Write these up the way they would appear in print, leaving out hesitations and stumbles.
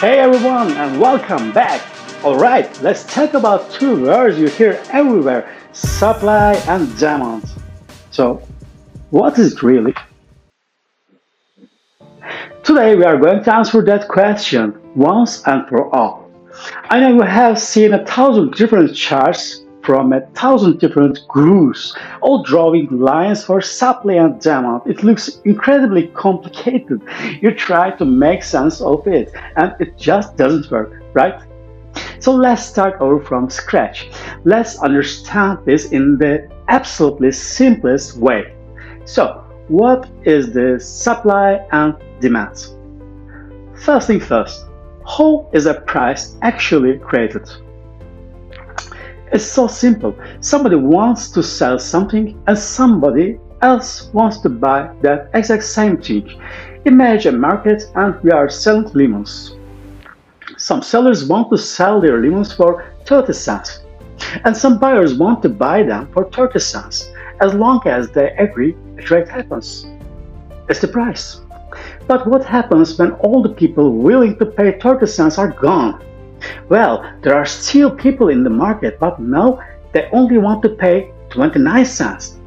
Hey everyone, and welcome back. Alright, let's talk about two words you hear everywhere: supply and demand. So, what is it really? Today we are going to answer that question once and for all. I know you have seen 1,000 different charts from 1,000 different gurus, all drawing lines for supply and demand. It looks incredibly complicated. You try to make sense of it, and it just doesn't work, right? So let's start over from scratch. Let's understand this in the absolutely simplest way. So, what is the supply and demand? First thing first, how is a price actually created? It's so simple. Somebody wants to sell something and somebody else wants to buy that exact same thing. Imagine a market and we are selling lemons. Some sellers want to sell their lemons for 30 cents and some buyers want to buy them for 30 cents. As long as they agree, a trade happens. It's the price. But what happens when all the people willing to pay 30 cents are gone? Well, there are still people in the market, but now they only want to pay 29 cents.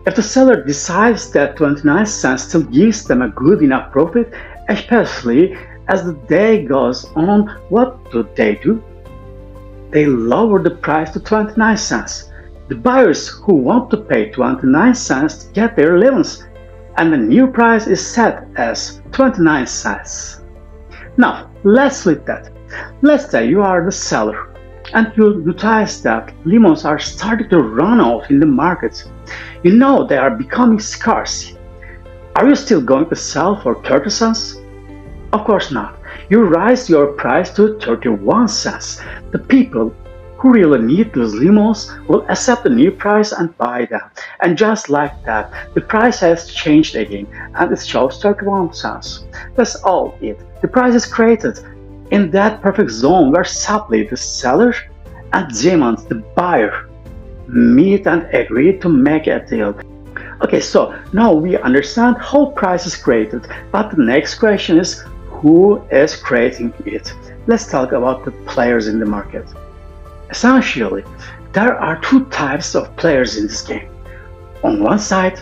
If the seller decides that 29 cents still gives them a good enough profit, especially as the day goes on, what do? They lower the price to 29 cents. The buyers who want to pay 29 cents get their lemons, and the new price is set as 29 cents. Now, let's flip that. Let's say you are the seller and you notice that lemons are starting to run out in the market. You know they are becoming scarce. Are you still going to sell for 30 cents? Of course not. You raise your price to 31 cents. The people who really need those lemons will accept the new price and buy them. And just like that, the price has changed again and it shows 31 cents. That's all it. The price is created in that perfect zone where supply, the seller, and demand, the buyer, meet and agree to make a deal. Okay, so now we understand how price is created, but the next question is who is creating it? Let's talk about the players in the market. Essentially, there are two types of players in this game. On one side,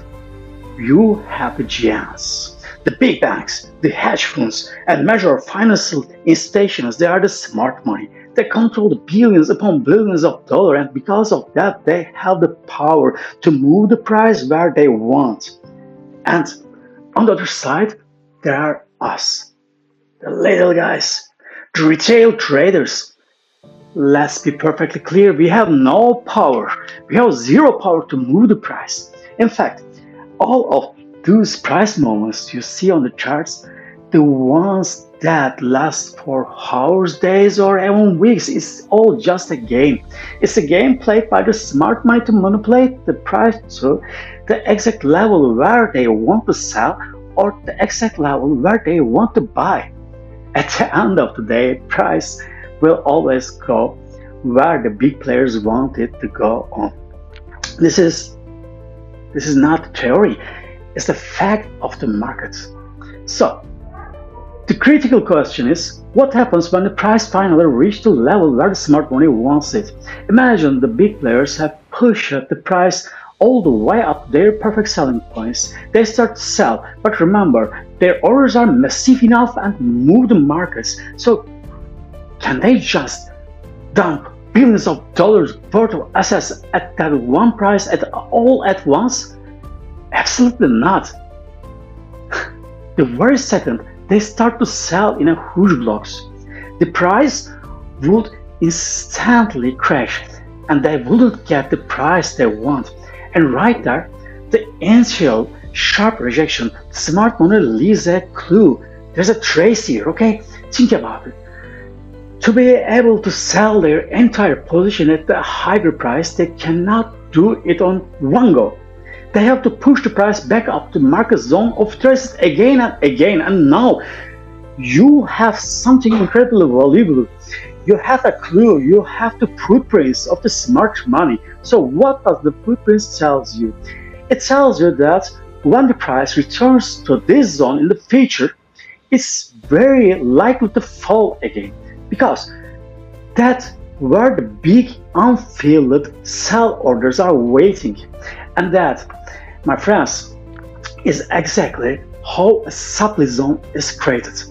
you have the giants. The big banks, the hedge funds, and major financial institutions, they are the smart money. They control the billions upon billions of dollars, and because of that, they have the power to move the price where they want. And on the other side, there are us, the little guys, the retail traders. Let's be perfectly clear, we have no power. We have zero power to move the price. In fact, all of those price moments you see on the charts, the ones that last for hours, days, or even weeks, is all just a game. It's a game played by the smart money to manipulate the price to the exact level where they want to sell or the exact level where they want to buy. At the end of the day, price will always go where the big players want it to go on. This is not theory. It's the fact of the market. So, the critical question is, what happens when the price finally reaches the level where the smart money wants it? Imagine the big players have pushed the price all the way up to their perfect selling points. They start to sell, but remember, their orders are massive enough and move the markets. So, can they just dump billions of dollars worth of assets at that one price all at once? Absolutely not. The very second they start to sell in a huge blocks, the price would instantly crash and they wouldn't get the price they want. And right there, the initial sharp rejection, smart money leaves a clue. There's a trace here, okay? Think about it. To be able to sell their entire position at a higher price, they cannot do it on one go. They have to push the price back up to market zone of traces again and again. And now you have something incredibly valuable. You have a clue. You have the footprints of the smart money. So what does the footprints tells you? It tells you that when the price returns to this zone in the future, it's very likely to fall again, because that's where the big unfilled sell orders are waiting. And that, my friends, is exactly how a supply zone is created.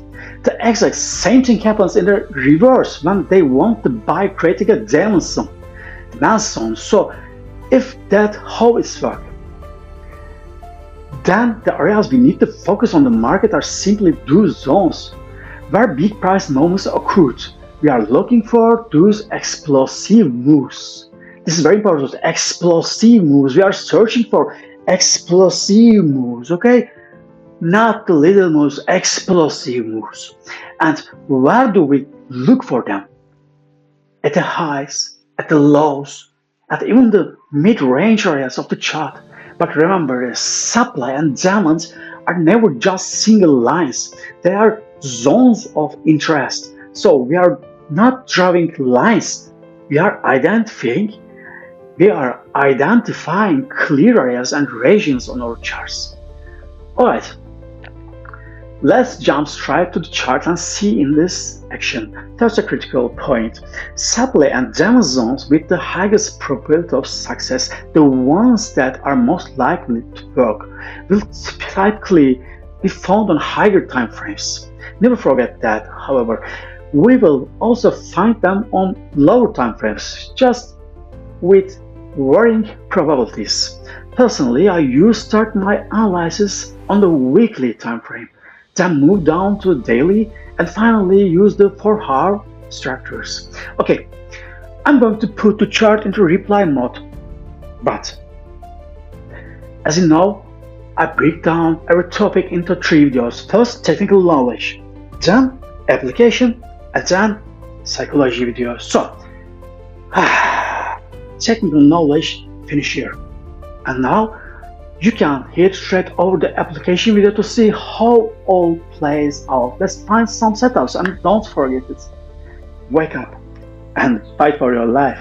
The exact same thing happens in the reverse when they want to buy, creating a demand zone. So if that's how it's works, then the areas we need to focus on the market are simply those zones where big price moments occurred. We are looking for those explosive moves. This is very important. Explosive moves. We are searching for explosive moves, okay? Not the little moves, explosive moves. And where do we look for them? At the highs, at the lows, at even the mid-range areas of the chart. But remember, the supply and demand are never just single lines. They are zones of interest. So we are not drawing lines. We are identifying clear areas and regions on our charts. Alright, let's jump straight to the chart and see in this action. That's a critical point. Supply and demand zones with the highest probability of success, the ones that are most likely to work, will typically be found on higher time frames. Never forget that, however, we will also find them on lower time frames, just with varying probabilities. Personally, I used to start my analysis on the weekly time frame, then move down to daily, and finally use the 4-hour structures. Okay, I'm going to put the chart into reply mode, but as you know, I break down every topic into 3 videos. First, technical knowledge, then application, and then psychology videos. So, technical knowledge finish here. And now you can head straight over the application video to see how all plays out. Let's find some setups, and don't forget it. Wake up and fight for your life.